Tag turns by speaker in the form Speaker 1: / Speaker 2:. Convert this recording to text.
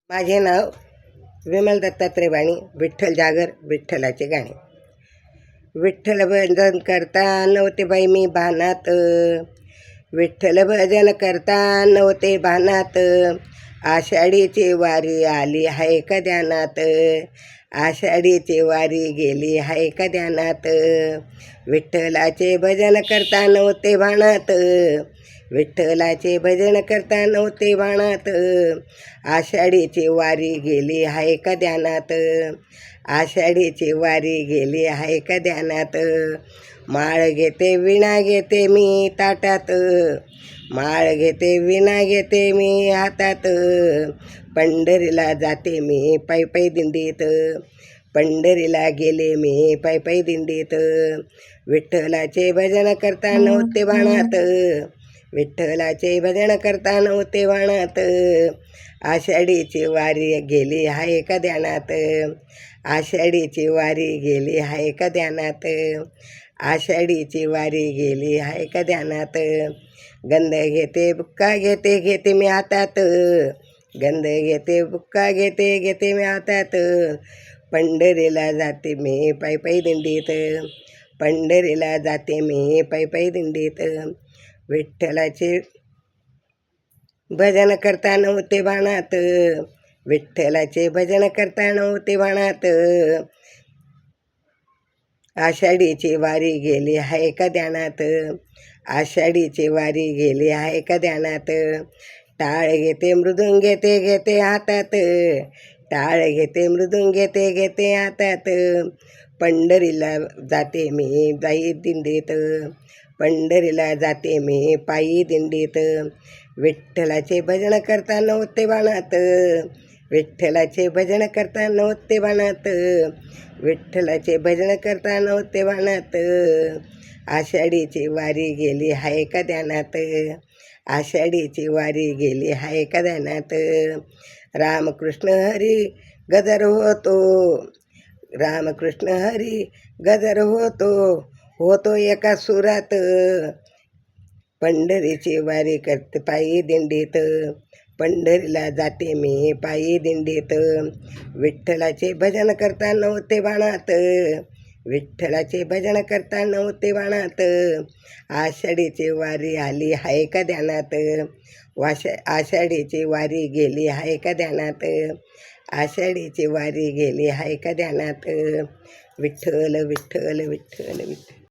Speaker 1: माझे नाव विमल दत्तात्रय वाणी. विठ्ठल जागर विठ्ठलाचे गाणे. विठ्ठल भजन करता नव्हते बाई मी भानात, विठ्ठल भजन करता नव्हते भानात, आषाढीची वारी आली हाय का ध्यानात, आषाढीची वारी गेली हाय का ध्यानात, विठ्ठलाचे भजन करता नव्हते भानात, विठ्ठलाचे भजन करता नव्हते भानात, आषाढीची वारी गेली हाय का ध्यानात, आषाढीची वारी गेली हाय का ध्यानात, माळ घेते विणा घेते मी ताटात, माळ घेते विणा घेते मी हातात, पंढरीला जाते मी पायी पायी दिंडीत, पंढरीला गेले मी पायी पायी दिंडीत, विठ्ठलाचे भजन करता नव्हते भानात, विठ्ठलाचे भजन करता नव्हते भानात, आषाढीची वारी गेली हाय का ध्यानात, आषाढीची वारी गेली हाय का ध्यानात, आषाढीची वारी गेली हाय का ध्यानात, गंध घेते बुक्का घेते घेते मी हातात, गंध घेते बुक्का घेते घेते मी हातात, पंढरीला जाते मी पायी पायी दिंडीत, पंढरीला जाते मी पायी पायी दिंडीत, विठ्ठलाचे भजन करता नव्हते भानात, विठ्ठलाचे भजन करता नव्हते भानात, आषाढीची वारी गेली हाय का ध्यानात, आषाढीची वारी गेली हाय का ध्यानात, टाळ घेते मृदुंग घेते घेते हातात, टाळ घेते मृदुंग घेते घेते हातात, पंढरीला जाते मी पायी दिंडीत, पंढरीला जाते मी पायी दिंडीत, विठ्ठलाचे भजन करता नव्हते भानात, विठ्ठलाचे भजन करता नव्हते भानात, विठ्ठलाचे भजन करता नव्हते भानात, आषाढीची वारी गेली हाय का ध्यानात, आषाढीची वारी गेली हाय का ध्यानात, रामकृष्ण हरी गजर होतो, रामकृष्ण हरी गजर होतो, होतो एका सुरात, पंढरीची वारी करते पायी दिंडीत, पंढरीला जाते मी पायी दिंडीत, विठ्ठलाचे भजन करता नव्हते भानात, विठ्ठलाचे भजन करता नव्हते भानात, आषाढीची वारी आली हाय का ध्यानात, आषाढीची वारी गेली हाय का ध्यानात, आषाढीची वारी गेली हाय का ध्यानात, विठ्ठल विठ्ठल विठ्ठल विठ्ठल.